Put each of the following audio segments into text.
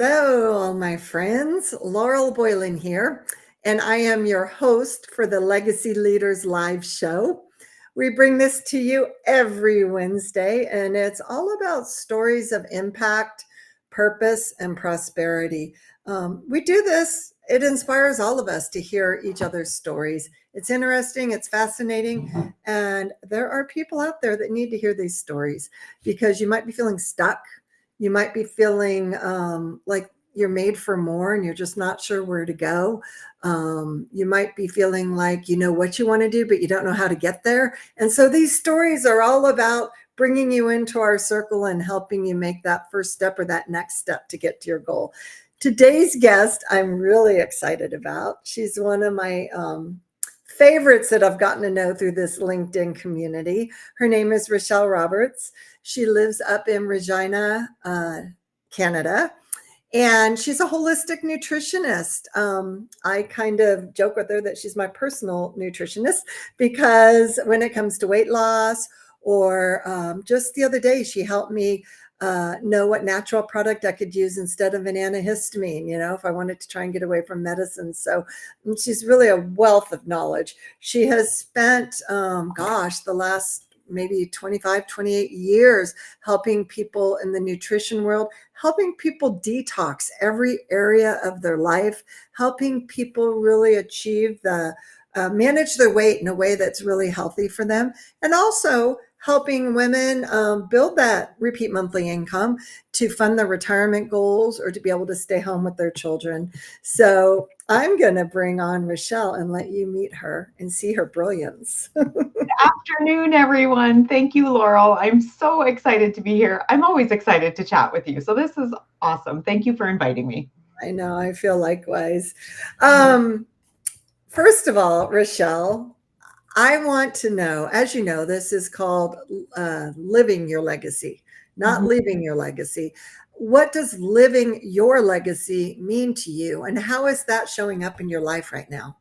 Hello, all my friends. Laurel Boylan here, and I am your host for the Legacy Leaders Live Show. We bring this to you every Wednesday, and it's all about stories of impact, purpose, and prosperity. We do this, it inspires all of us to hear each other's stories. It's interesting, it's fascinating, and there are people out there that need to hear these stories because you might be feeling stuck. You might be feeling like you're made for more and you're just not sure where to go. You might be feeling like you know what you want to do, but you don't know how to get there. And so these stories are all about bringing you into our circle and helping you make that first step or that next step to get to your goal. Today's guest, I'm really excited about. She's one of my favorites that I've gotten to know through this LinkedIn community. Her name is Rachelle Roberts. She lives up in Regina, Canada, and she's a holistic nutritionist. I kind of joke with her that she's my personal nutritionist because when it comes to weight loss, or just the other day, she helped me know what natural product I could use instead of an antihistamine, if I wanted to try and get away from medicine. So she's really a wealth of knowledge. She has spent, the last maybe 25, 28 years helping people in the nutrition world, helping people detox every area of their life, helping people really achieve manage their weight in a way that's really healthy for them, and also helping women build that repeat monthly income to fund their retirement goals or to be able to stay home with their children. So I'm going to bring on Rachelle and let you meet her and see her brilliance. Afternoon, everyone. Thank you, Laurel. I'm so excited to be here. I'm always excited to chat with you. So this is awesome. Thank you for inviting me. I know, I feel likewise. First of all, Rachelle, I want to know, as you know, this is called living your legacy, not Mhm. leaving your legacy. What does living your legacy mean to you, and how is that showing up in your life right now?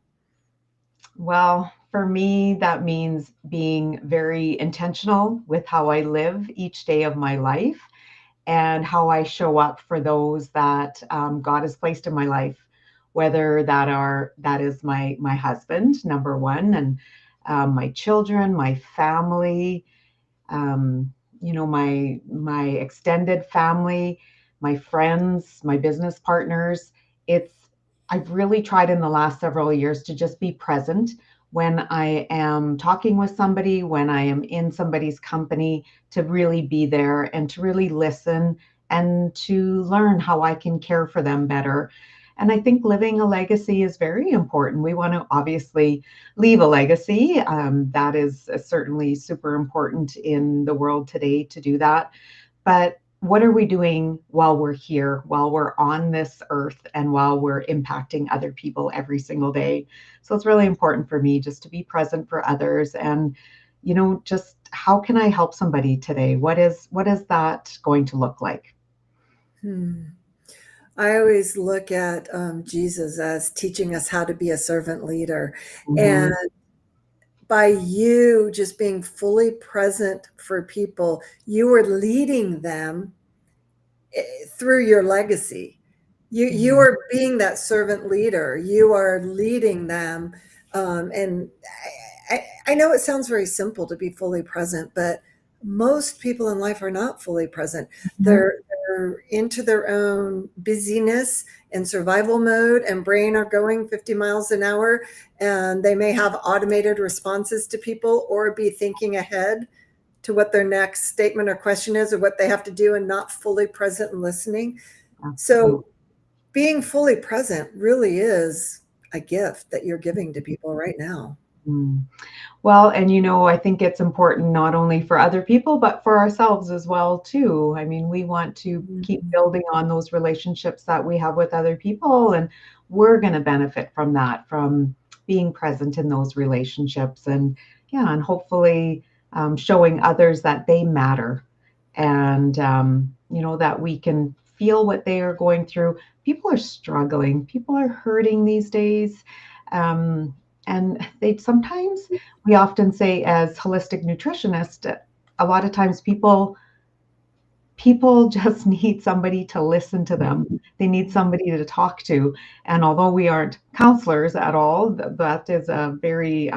Well, for me, that means being very intentional with how I live each day of my life and how I show up for those that God has placed in my life, whether that is my husband, number one, and my children, my family, my extended family, my friends, my business partners. It's I've really tried in the last several years to just be present when I am talking with somebody, when I am in somebody's company, to really be there and to really listen and to learn how I can care for them better. And I think living a legacy is very important. We want to obviously leave a legacy. That is certainly super important in the world today to do that. But what are we doing while we're here, while we're on this earth, and while we're impacting other people every single day? So it's really important for me just to be present for others and just how can I help somebody today? What is that going to look like? Hmm. I always look at Jesus as teaching us how to be a servant leader. And Mhm. by you just being fully present for people, you are leading them through your legacy. You Mhm. are being that servant leader. You are leading them, and I know it sounds very simple to be fully present, but most people in life are not fully present. Mhm. They're into their own busyness and survival mode, and brain are going 50 miles an hour, and they may have automated responses to people or be thinking ahead to what their next statement or question is or what they have to do and not fully present and listening. Absolutely. So being fully present really is a gift that you're giving to people right now. Mm. Well, and I think it's important not only for other people, but for ourselves as well, too. I mean, we want to keep Mhm. building on those relationships that we have with other people, and we're going to benefit from that, from being present in those relationships, and yeah, and hopefully showing others that they matter, and that we can feel what they are going through. People are struggling. People are hurting these days. Um, and they sometimes we often say as holistic nutritionists, a lot of times people people just need somebody to listen to them. They need somebody to talk to. And although we aren't counselors at all, that is a very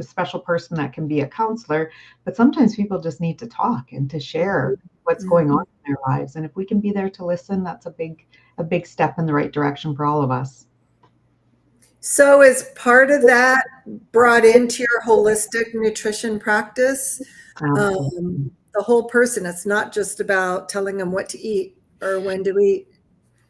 special person that can be a counselor. But sometimes people just need to talk and to share what's going on Mhm. in their lives. And if we can be there to listen, that's a big step in the right direction for all of us. So, is part of that brought into your holistic nutrition practice? Um, Absolutely. the whole person. It's not just about telling them what to eat or when to eat.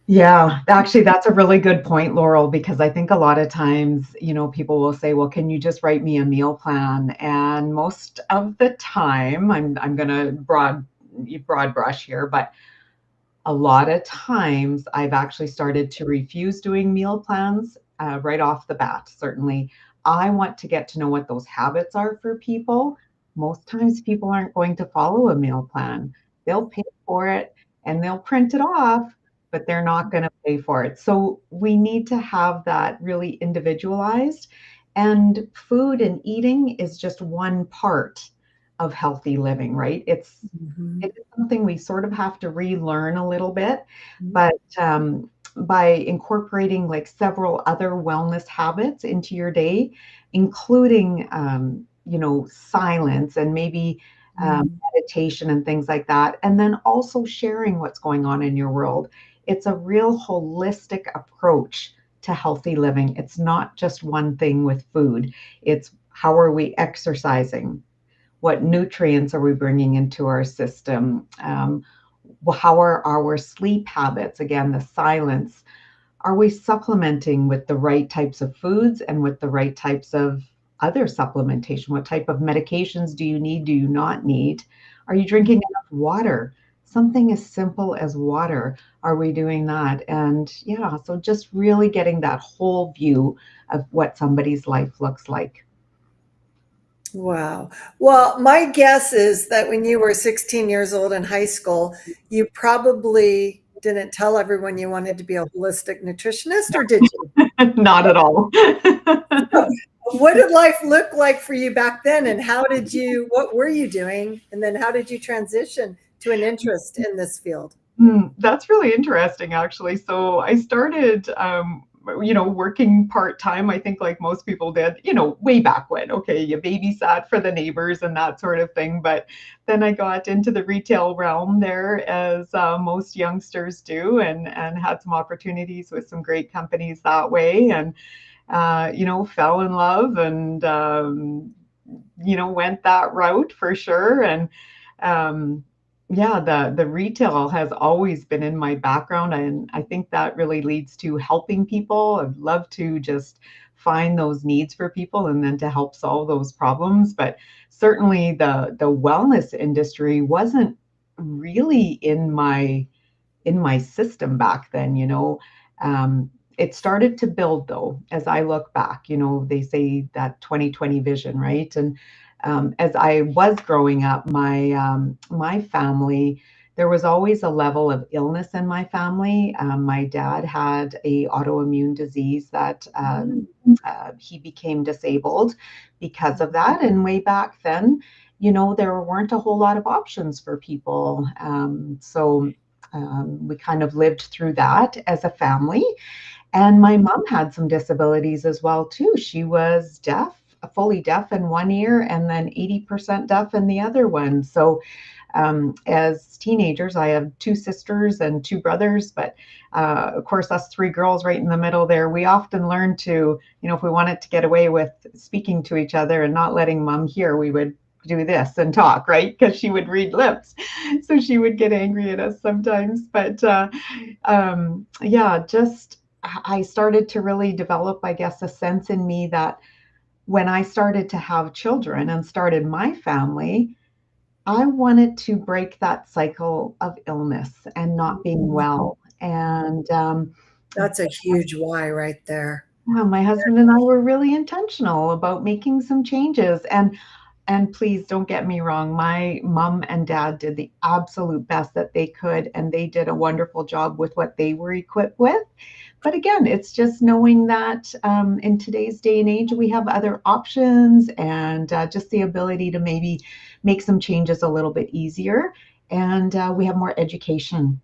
Yeah, actually, that's a really good point, Laurel, because I think a lot of times, people will say, "Well, can you just write me a meal plan?" And most of the time, I'm gonna broad brush here, but a lot of times I've actually started to refuse doing meal plans right off the bat. Certainly, I want to get to know what those habits are for people. Most times, people aren't going to follow a meal plan. They'll pay for it and they'll print it off, but they're not going to pay for it. So, we need to have that really individualized. And food and eating is just one part of healthy living, right? Mhm. It is something we sort of have to relearn a little bit, Mhm. but by incorporating like several other wellness habits into your day, including silence and maybe Mhm. meditation and things like that, and then also sharing what's going on in your world. It's a real holistic approach to healthy living. It's not just one thing with food. It's how are we exercising? What nutrients are we bringing into our system? How are our sleep habits? Again, the silence. Are we supplementing with the right types of foods and with the right types of other supplementation? What type of medications do you need? Do you not need? Are you drinking enough water? Something as simple as water. Are we doing that? And yeah, so just really getting that whole view of what somebody's life looks like. Wow. Well, my guess is that when you were 16 years old in high school, you probably didn't tell everyone you wanted to be a holistic nutritionist, or did you? Not at all. So, what did life look like for you back then, and what were you doing? And then how did you transition to an interest in this field? That's really interesting, actually. So I started, working part time. I think like most people did, way back when. Okay, you babysat for the neighbors and that sort of thing. But then I got into the retail realm there, as most youngsters do, and had some opportunities with some great companies that way, and fell in love and went that route for sure. And um, yeah, the retail has always been in my background, and I think that really leads to helping people. I'd love to just find those needs for people and then to help solve those problems. But certainly the wellness industry wasn't really in my system back then, it started to build though, as I look back, they say that 2020 vision, right? And as I was growing up, my family, there was always a level of illness in my family. My dad had a autoimmune disease that Mm. he became disabled because of that. And way back then, there weren't a whole lot of options for people. So we kind of lived through that as a family. And my mom had some disabilities as well too. She was deaf, fully deaf in one ear, and then 80% deaf in the other one. So as teenagers, I have two sisters and two brothers, but of course, us three girls right in the middle there, we often learned to, if we wanted to get away with speaking to each other and not letting mom hear, we would do this and talk, right? Because she would read lips. So she would get angry at us sometimes. But yeah, just I started to really develop, I guess, a sense in me that when I started to have children and started my family, I wanted to break that cycle of illness and not being well. And That's a huge why right there. yeah, my husband and I were really intentional about making some changes. And please don't get me wrong, my mom and dad did the absolute best that they could, and they did a wonderful job with what they were equipped with. But again, it's just knowing that in today's day and age, we have other options and just the ability to maybe make some changes a little bit easier. And we have more education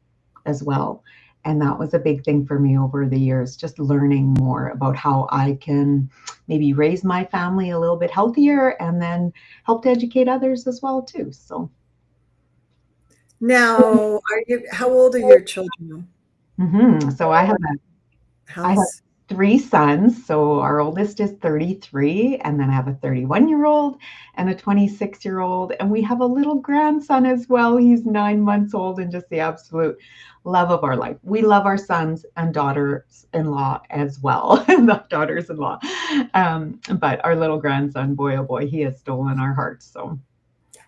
as well. And that was a big thing for me over the years, just learning more about how I can maybe raise my family a little bit healthier and then help to educate others as well too. So, Now, how old are your children? so I have House? three sons. So our oldest is 33, and then I have a 31-year-old and a 26-year-old, and we have a little grandson as well. He's 9 months old and just the absolute love of our life. We love our sons and daughters-in-law as well, the daughters-in-law. But our little grandson, boy oh boy, he has stolen our hearts. So.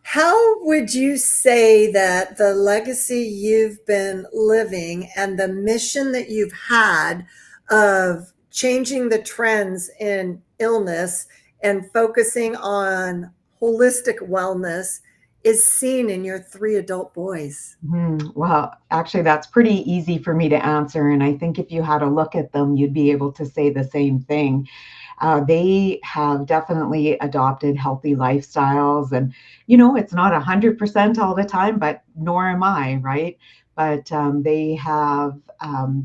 How would you say that the legacy you've been living and the mission that you've had of changing the trends in illness and focusing on holistic wellness is seen in your three adult boys? Well, actually, that's pretty easy for me to answer. And I think if you had a look at them, you'd be able to say the same thing. They have definitely adopted healthy lifestyles. And, it's not 100% all the time, but nor am I, right? But they have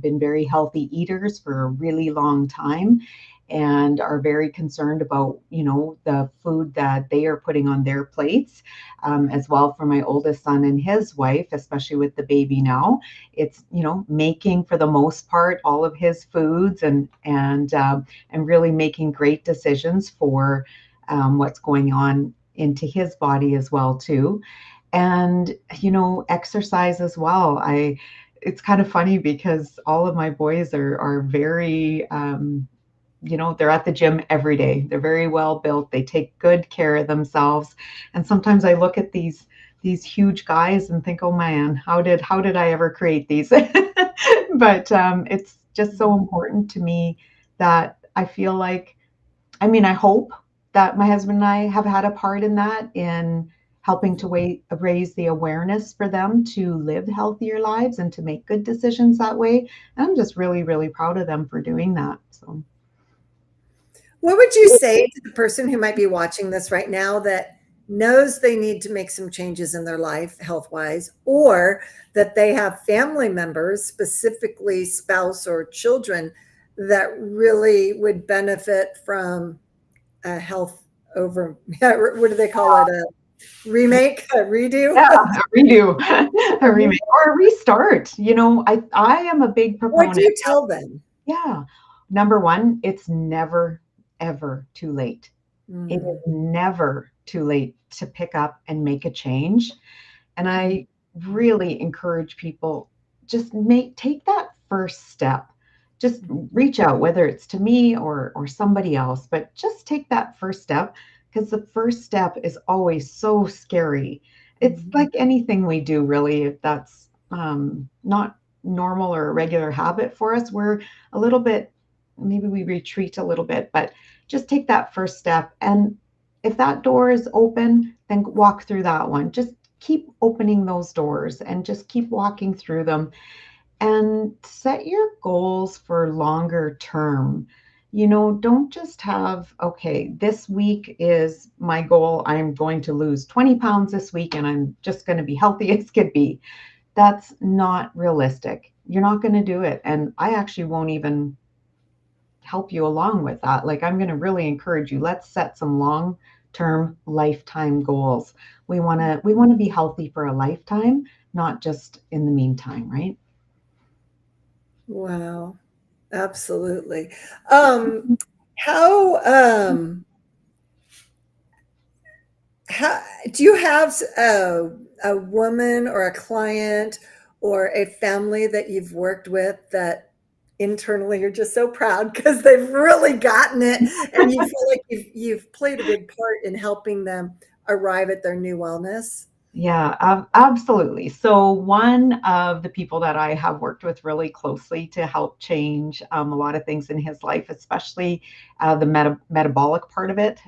been very healthy eaters for a really long time and are very concerned about, the food that they are putting on their plates, as well for my oldest son and his wife, especially with the baby now. It's, making for the most part all of his foods and really making great decisions for what's going on into his body as well too. And exercise as well. It's kind of funny because all of my boys are very they're at the gym every day. They're very well built. They take good care of themselves. And sometimes I look at these huge guys and think, oh man, how did I ever create these? But it's just so important to me that I feel like, I hope that my husband and I have had a part in that, in helping to raise the awareness for them to live healthier lives and to make good decisions that way. And I'm just really, really proud of them for doing that. So. What would you say to the person who might be watching this right now that knows they need to make some changes in their life health wise, or that they have family members, specifically spouse or children, that really would benefit from a health over, what do they call it? A remake, a redo? Yeah, a redo, a remake, or a restart. I am a big What do proponent. you tell them? Yeah. Number one, it's never, ever too late. It is Mm, never too late to pick up and make a change. And mm, I really encourage people, just take that first step. Just reach out, whether it's to me or somebody else, but just take that first step, because the first step is always so scary. It's mm. like anything we do, really. If that's not normal or a regular habit for us, we're a little bit, maybe we retreat a little bit, but just take that first step. And if that door is open, then walk through that one. Just keep opening those doors and just keep walking through them, and set your goals for longer term. Don't just have, okay, this week is my goal. I'm going to lose 20 pounds this week and I'm just going to be healthy as could be. That's not realistic. You're not going to do it. And I actually won't even help you along with that. Like, I'm going to really encourage you, let's set some long-term lifetime goals. We want to be healthy for a lifetime, not just in the meantime, right? Wow, absolutely. Um, how how do you have a woman or a client or a family that you've worked with that internally you're just so proud because they've really gotten it and you feel like you've played a big part in helping them arrive at their new wellness? Yeah, absolutely. So one of the people that I have worked with really closely to help change a lot of things in his life, especially the metabolic part of it,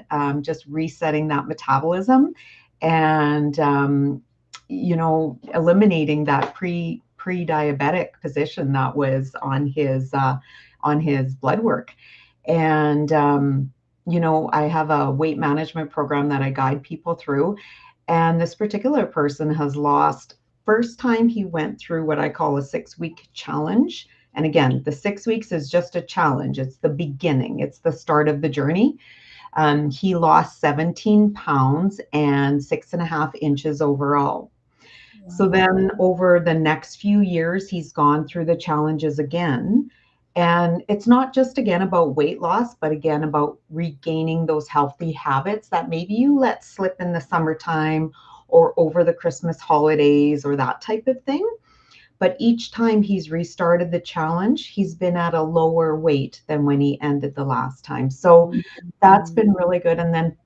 just resetting that metabolism and eliminating that pre-diabetic position that was on his blood work. And I have a weight management program that I guide people through, and this particular person has lost first time he went through what I call a 6-week challenge. And again, the 6 weeks is just a challenge. It's the beginning. It's the start of the journey. He lost 17 pounds and 6.5 inches overall. So Wow. then over the next few years, he's gone through the challenges again. And it's not just again about weight loss, but again about regaining those healthy habits that maybe you let slip in the summertime or over the Christmas holidays or that type of thing. But each time he's restarted the challenge, he's been at a lower weight than when he ended the last time. So that's Mhm. been really good. And then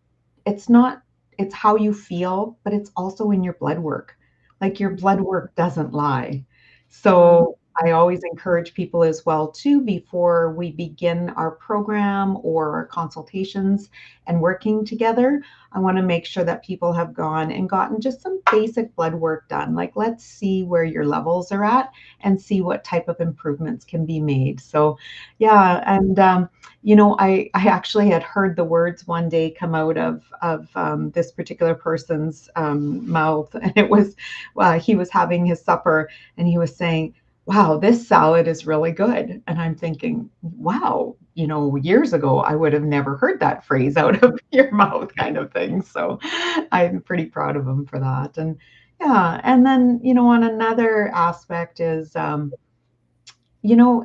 it's not, it's how you feel, but it's also in your blood work. Like your blood work doesn't lie. Mhm. So I always encourage people as well too, before we begin our program or our consultations and working together, I want to make sure that people have gone and gotten just some basic blood work done. Like, let's see where your levels are at and see what type of improvements can be made. So yeah, and I actually had heard the words one day come out of this particular person's mouth, and it was he was having his supper, and he was saying, "Wow, this salad is really good." And I'm thinking, "Wow, years ago I would have never heard that phrase out of your mouth," kind of thing. So I'm pretty proud of him for that. And yeah, and then on another aspect is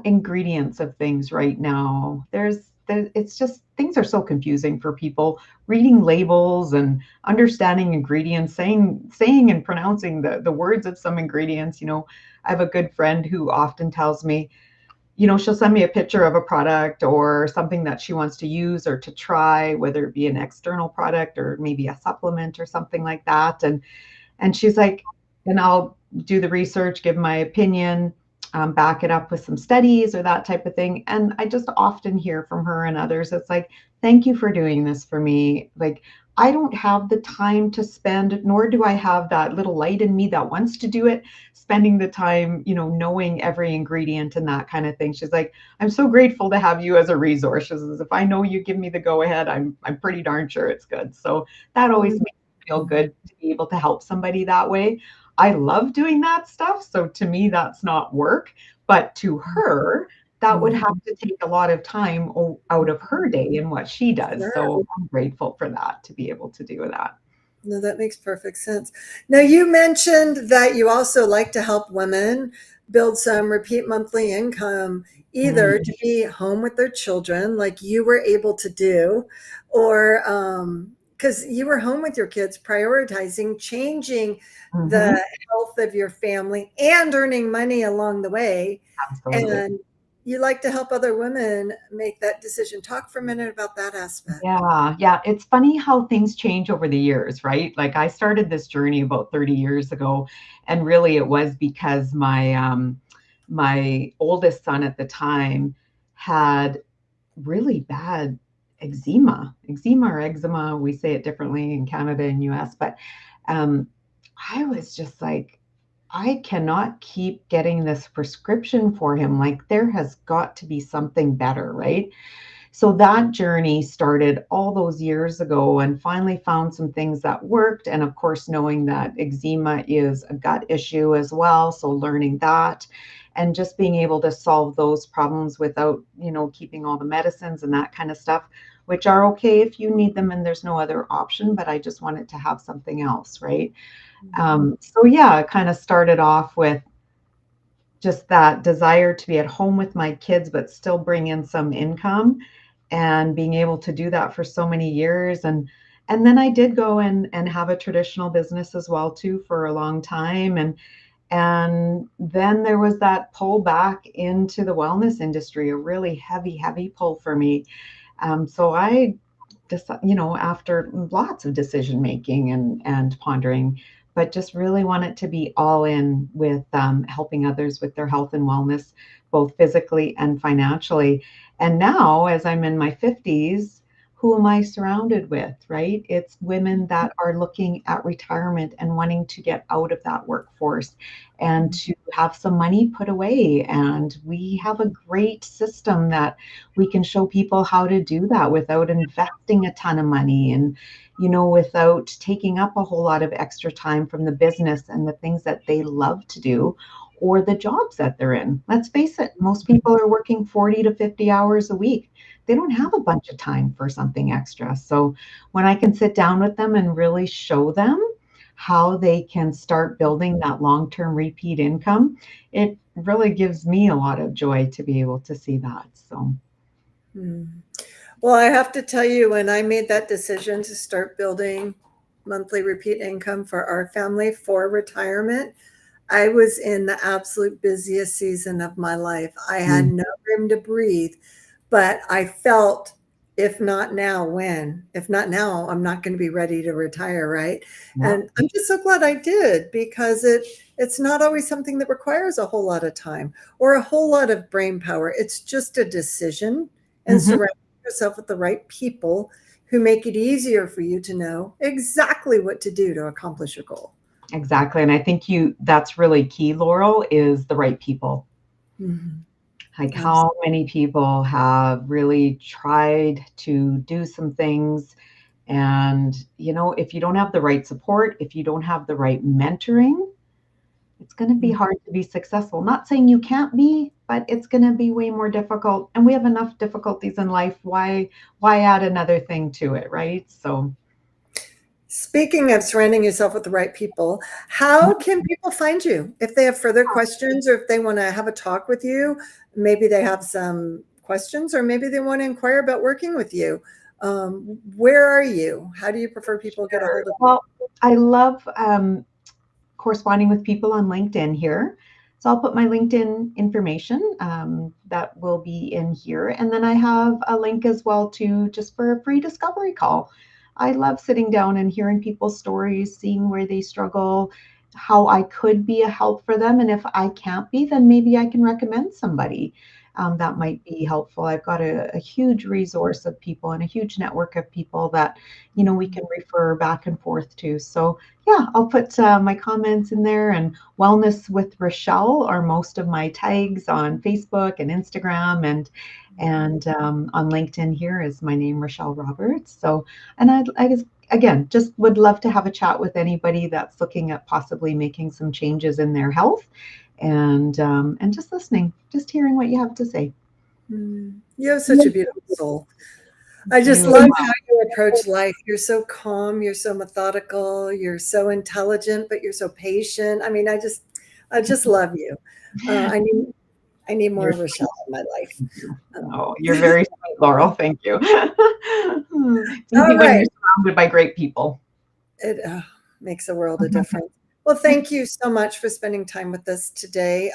ingredients of things right now. It's just things are so confusing for people reading labels and understanding ingredients, saying and pronouncing the words of some ingredients. I have a good friend who often tells me, she'll send me a picture of a product or something that she wants to use or to try, whether it be an external product or maybe a supplement or something like that. And she's like, and I'll do the research, give my opinion, back it up with some studies or that type of thing. And I just often hear from her and others, it's like, thank you for doing this for me. Like, I don't have the time to spend, nor do I have that little light in me that wants to do it, spending the time, knowing every ingredient and that kind of thing. She's like, I'm so grateful to have you as a resource. She says, if I know you give me the go ahead, I'm pretty darn sure it's good. So that always Mhm. makes feel good to be able to help somebody that way. I love doing that stuff. So to me, that's not work. But to her, that would have Mhm. to take a lot of time out of her day and what she does. Sure. So I'm grateful for that, to be able to do that. No, that makes perfect sense. Now, you mentioned that you also like to help women build some repeat monthly income, either Mm-hmm. to be home with their children, like you were able to do, or because you were home with your kids, prioritizing, changing the Mm-hmm. health of your family and earning money along the way. Absolutely. And you like to help other women make that decision. Talk for a minute about that aspect. Yeah, yeah. It's funny how things change over the years, right? Like I started this journey about 30 years ago, and really it was because my oldest son at the time had really bad eczema or eczema. We say it differently in Canada and US, but um, I was just like, I cannot keep getting this prescription for him. Like there has got to be something better, right? So that journey started all those years ago and finally found some things that worked. And of course, knowing that eczema is a gut issue as well. So learning that and just being able to solve those problems without, keeping all the medicines and that kind of stuff, which are okay if you need them and there's no other option, but I just wanted to have something else, right? Mhm. So yeah, it kind of started off with just that desire to be at home with my kids, but still bring in some income and being able to do that for so many years. And then I did go and have a traditional business as well too for a long time. And then there was that pull back into the wellness industry, a really heavy pull for me. So I just, after lots of decision making and pondering, but just really want it to be all in with helping others with their health and wellness, both physically and financially. And now, as I'm in my 50s, who am I surrounded with, right? It's women that are looking at retirement and wanting to get out of that workforce and to have some money put away. And we have a great system that we can show people how to do that without investing a ton of money and, without taking up a whole lot of extra time from the business and the things that they love to do or the jobs that they're in. Let's face it, most people are working 40 to 50 hours a week. They don't have a bunch of time for something extra. So when I can sit down with them and really show them how they can start building that long-term repeat income, it really gives me a lot of joy to be able to see that. So. Well, I have to tell you, when I made that decision to start building monthly repeat income for our family for retirement, I was in the absolute busiest season of my life. I had no room to breathe, but I felt, if not now, when? If not now, I'm not going to be ready to retire, right? Yeah. And I'm just so glad I did, because it's not always something that requires a whole lot of time or a whole lot of brain power. It's just a decision, and surround yourself with the right people who make it easier for you to know exactly what to do to accomplish your goal. Exactly. And I think that's really key, Laurel, is the right people. Like how many people have really tried to do some things. And, if you don't have the right support, if you don't have the right mentoring, it's going to be hard to be successful. Not saying you can't be, but it's going to be way more difficult. And we have enough difficulties in life. Why add another thing to it, right? So. Speaking of surrounding yourself with the right people, how can people find you if they have further questions, or if they want to have a talk with you? Maybe they have some questions, or maybe they want to inquire about working with you. Where are you? How do you prefer people get a hold of you? Well, I love corresponding with people on LinkedIn here. So I'll put my LinkedIn information that will be in here. And then I have a link as well to just for a free discovery call. I love sitting down and hearing people's stories, seeing where they struggle, how I could be a help for them. And if I can't be, then maybe I can recommend somebody that might be helpful. I've got a huge resource of people and a huge network of people that, we can refer back and forth to. So yeah, I'll put my comments in there, and Wellness with Rachelle are most of my tags on Facebook and Instagram, and on LinkedIn here is my name, Rachelle Roberts. So, and again, just would love to have a chat with anybody that's looking at possibly making some changes in their health, and just listening, just hearing what you have to say. You have such a beautiful soul. I just love how you approach life. You're so calm, you're so methodical, you're so intelligent, but you're so patient. I mean, I just love you. I need more of Rachelle in my life. Oh, you're very sweet, Laurel. Thank you. It's All easy when right. you're surrounded by great people. It makes a world of difference. Well, thank you so much for spending time with us today.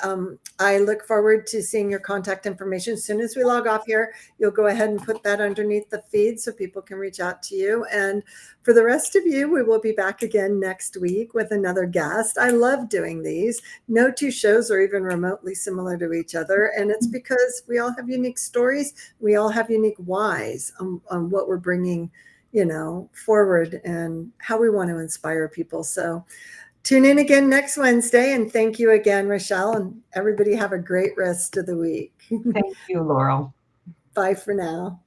I look forward to seeing your contact information. As soon as we log off here, you'll go ahead and put that underneath the feed so people can reach out to you. And for the rest of you, we will be back again next week with another guest. I love doing these. No two shows are even remotely similar to each other. And it's because we all have unique stories. We all have unique whys on what we're bringing forward and how we want to inspire people. So tune in again next Wednesday, and thank you again, Rachelle, and everybody have a great rest of the week. Thank you, Laurel. Bye for now.